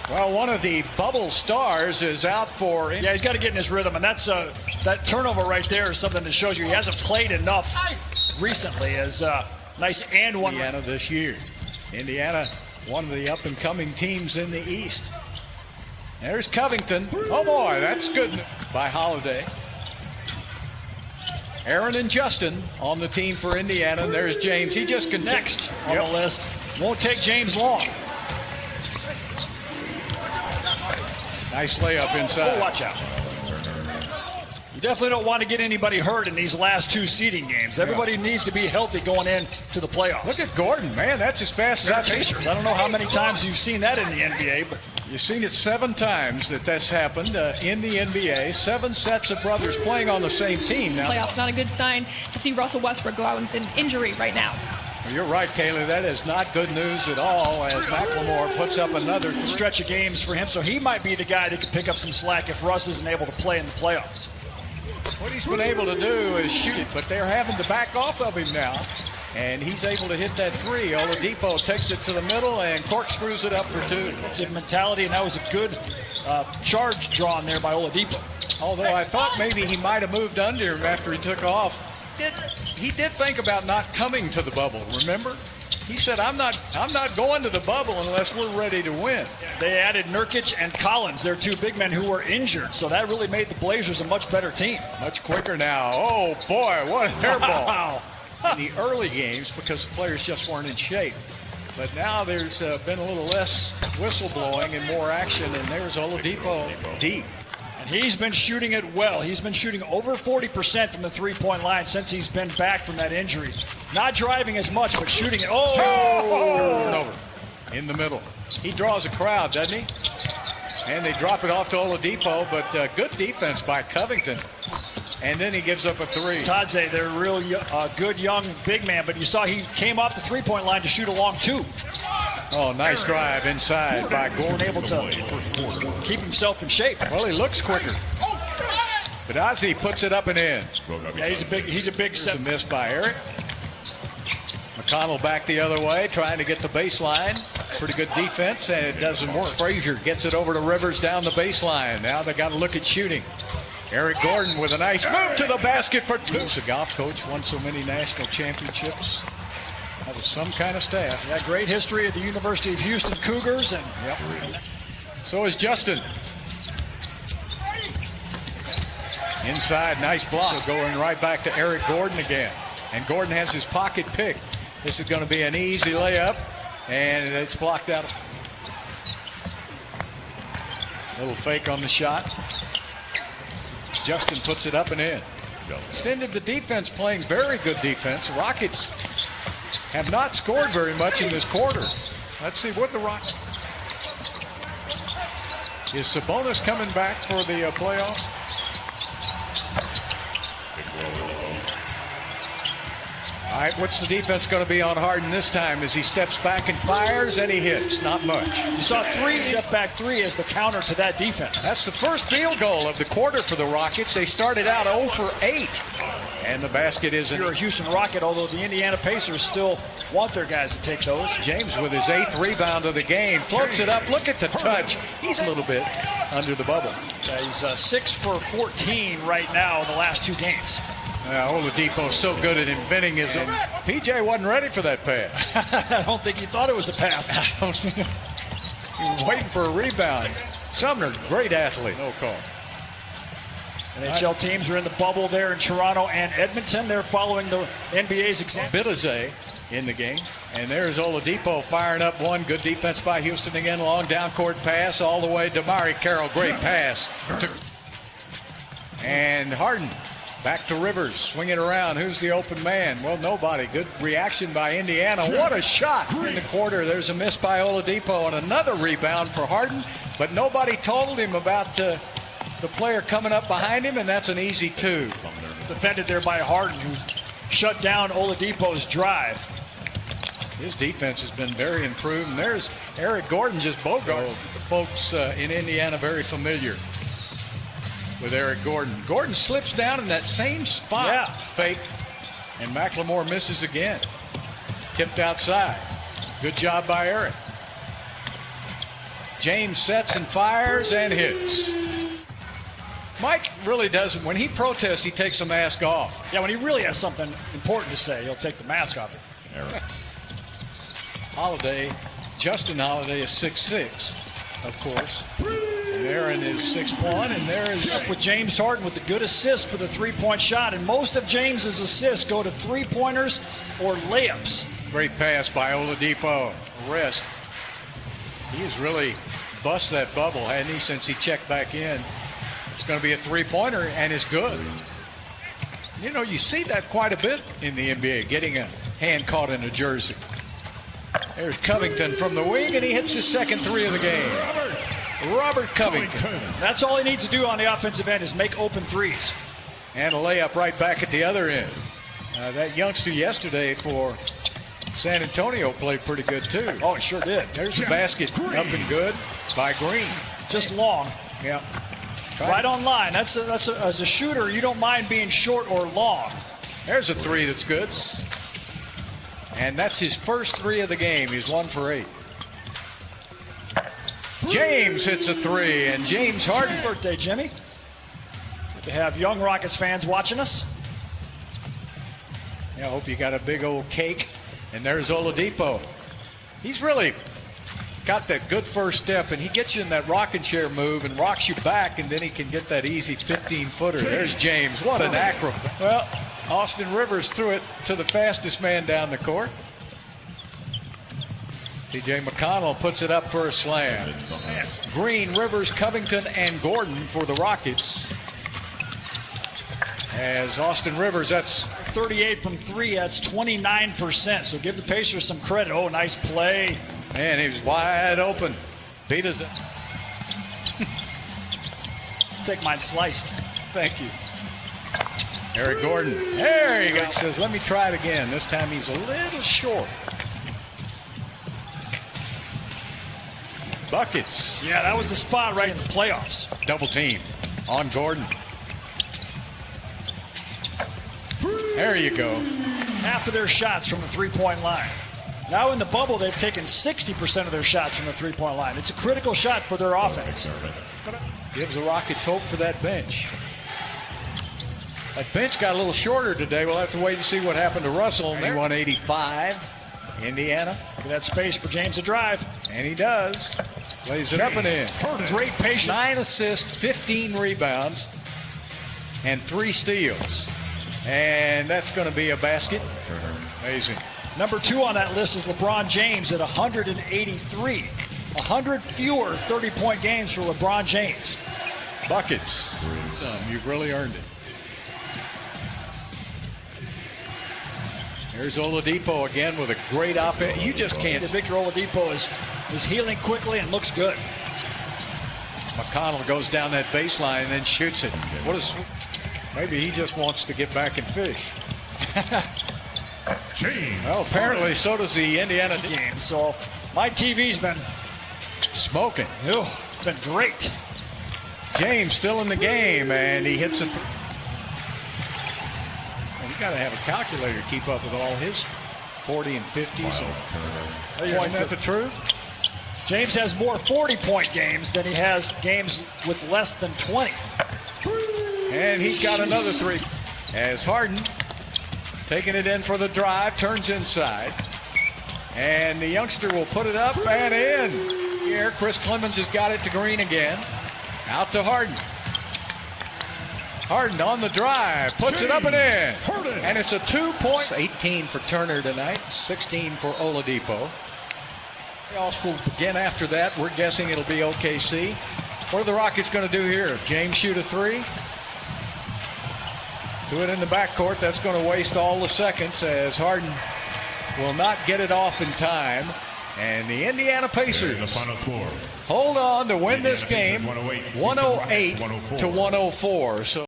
Well, one of the bubble stars is out for... Yeah, he's got to get in his rhythm, and that's that turnover right there is something that shows you he hasn't played enough recently. As nice and one. Indiana this year. Indiana, one of the up-and-coming teams in the East. There's Covington. Oh, boy, that's good by Holiday. Aaron and Justin on the team for Indiana. And there's James. He just can next on the list. Won't take James long. Nice layup inside. Oh, watch out. You definitely don't want to get anybody hurt in these last two seeding games. Everybody needs to be healthy going into the playoffs. Look at Gordon, man. That's as fast as I've seen. I don't know how many times you've seen that in the NBA, but you've seen it 7 times that's happened in the NBA. 7 sets of brothers playing on the same team. Now, playoffs not a good sign to see Russell Westbrook go out with an injury right now. Well, you're right, Kaylee. That is not good news at all as McLemore puts up another stretch of games for him. So he might be the guy that could pick up some slack if Russ isn't able to play in the playoffs. What he's been able to do is shoot it, but they're having to back off of him now. And he's able to hit that 3. Oladipo takes it to the middle and corkscrews it up for 2. That's a mentality, and that was a good charge drawn there by Oladipo. Although I thought maybe he might have moved under him after he took off. He did think about not coming to the bubble, remember? He said, I'm not going to the bubble unless we're ready to win. They added Nurkic and Collins, their 2 big men who were injured, so that really made the Blazers a much better team. Much quicker now. Oh, boy, what a hairball. Wow. In the early games because the players just weren't in shape. But now there's been a little less whistleblowing and more action, and there's Oladipo deep. And he's been shooting it well. He's been shooting over 40% from the three-point line since he's been back from that injury. Not driving as much, but shooting it. Oh! In the middle. He draws a crowd, doesn't he? And they drop it off to Oladipo, but good defense by Covington. And then he gives up a 3. Tadze, they're a real good young big man, but you saw he came off the three-point line to shoot a long 2. Oh, nice drive inside by Gordon. Able to keep himself in shape. Well, he looks quicker. But Ozzy puts it up and in. Yeah, he's a big set. A miss by Eric. McConnell back the other way, trying to get the baseline. Pretty good defense, and it doesn't work. Frazier gets it over to Rivers down the baseline. Now they got to look at shooting. Eric Gordon with a nice move to the basket for 2. He's a golf coach, won so many national championships. That was some kind of staff. Yeah, great history at the University of Houston Cougars. And so is Justin. Inside, nice block. So going right back to Eric Gordon again. And Gordon has his pocket pick. This is going to be an easy layup, and it's blocked out. Little fake on the shot. Justin puts it up and in. Extended the defense, playing very good defense. Rockets have not scored very much in this quarter. Let's see what the Rockets. Is Sabonis coming back for the playoffs? All right, what's the defense going to be on Harden this time as he steps back and fires and he hits? Not much. You saw 3 step back 3 as the counter to that defense. That's the first field goal of the quarter for the Rockets. They started out 0 for 8. And the basket is in. You're a Houston Rocket, although the Indiana Pacers still want their guys to take those. James with his 8th rebound of the game. Floats it up. Look at the touch. He's a little bit under the bubble. Yeah, he's 6 for 14 right now in the last 2 games. Oladipo's so good at inventing his own. PJ wasn't ready for that pass. I don't think he thought it was a pass. He was waiting for a rebound. Sumner, great athlete. No call. NHL teams are in the bubble there in Toronto and Edmonton. They're following the NBA's example. Bitadze in the game. And there's Oladipo firing up one. Good defense by Houston again. Long down court pass all the way to Damari Carroll. Great pass. And Harden back to Rivers. Swing it around. Who's the open man? Well, nobody. Good reaction by Indiana. What a shot in the quarter. There's a miss by Oladipo and another rebound for Harden. But nobody told him about the player coming up behind him, and that's an easy 2. Defended there by Harden, who shut down Oladipo's drive. His defense has been very improved. And there's Eric Gordon just bogart. The folks in Indiana very familiar with Eric Gordon. Gordon slips down in that same spot. Yeah. Fake. And McLemore misses again. Tipped outside. Good job by Eric. James sets and fires and hits. Mike really doesn't. When he protests, he takes the mask off. Yeah, when he really has something important to say, he'll take the mask off. Holiday, Justin Holiday is 6'6", of course. And Aaron is 6'1", and there is... With James Harden with the good assist for the three-point shot, and most of James's assists go to three-pointers or layups. Great pass by Oladipo. Wrist. He has really bust that bubble, hadn't he, since he checked back in. It's going to be a three-pointer, and it's good. You know, you see that quite a bit in the NBA, getting a hand caught in a jersey. There's Covington from the wing, and he hits his second three of the game. Robert Covington. That's all he needs to do on the offensive end is make open threes. And a layup right back at the other end. That youngster yesterday for San Antonio played pretty good, too. Oh, he sure did. There's a basket up and good by Green. Just long. Yeah. Right on line. That's as a shooter, you don't mind being short or long. There's a three that's good. And that's his first three of the game. He's 1 for 8. James hits a three, and James Harden. Happy birthday, Jimmy. Good to have young Rockets fans watching us. Yeah, I hope you got a big old cake. And there's Oladipo. He's really got that good first step, and he gets you in that rocking chair move and rocks you back, and then he can get that easy 15-footer. There's James. What an acrobat. Well, Austin Rivers threw it to the fastest man down the court. T.J. McConnell puts it up for a slam. Green, Rivers, Covington, and Gordon for the Rockets. As Austin Rivers, that's 38 from 3, that's 29%. So give the Pacers some credit. Oh, nice play. Man, he was wide open. Beat us. Take mine sliced. Thank you. Eric Gordon. There he goes. Says, let me try it again. This time he's a little short. Buckets. Yeah, that was the spot right in the playoffs. Double team on Gordon. There you go. Half of their shots from the three-point line. Now in the bubble, they've taken 60% of their shots from the three-point line. It's a critical shot for their offense. Gives the Rockets hope for that bench. That bench got a little shorter today. We'll have to wait and see what happened to Russell. 185, Indiana. Look at that space for James to drive. And he does. Lays it up and in. Great patience. 9 assists, 15 rebounds, and 3 steals. And that's going to be a basket. Amazing. Number 2 on that list is LeBron James at 183. 100 fewer 30-point games for LeBron James. Buckets. You've really earned it. There's Oladipo again with a great offense. You just can't. Victor Oladipo is healing quickly and looks good. McConnell goes down that baseline and then shoots it. What a maybe he just wants to get back and fish. Well, apparently so does the Indiana game. So my TV's been smoking. Ew, it's been great. James still in the game, and he hits a. Well, you got to have a calculator to keep up with all his 40 and 50s. Isn't that the truth? James has more 40-point games than he has games with less than 20. And he's got another 3. As Harden taking it in for the drive, turns inside. And the youngster will put it up and in. Here, Chris Clemens has got it to Green again. Out to Harden. Harden on the drive, puts it up and in. And it's a 2-point. 18 for Turner tonight, 16 for Oladipo. Playoffs will begin after that. We're guessing it'll be OKC. What are the Rockets going to do here? James shoot a 3? Do it in the backcourt. That's going to waste all the seconds as Harden will not get it off in time. And the Indiana Pacers hold on to win this game 108 to 104. So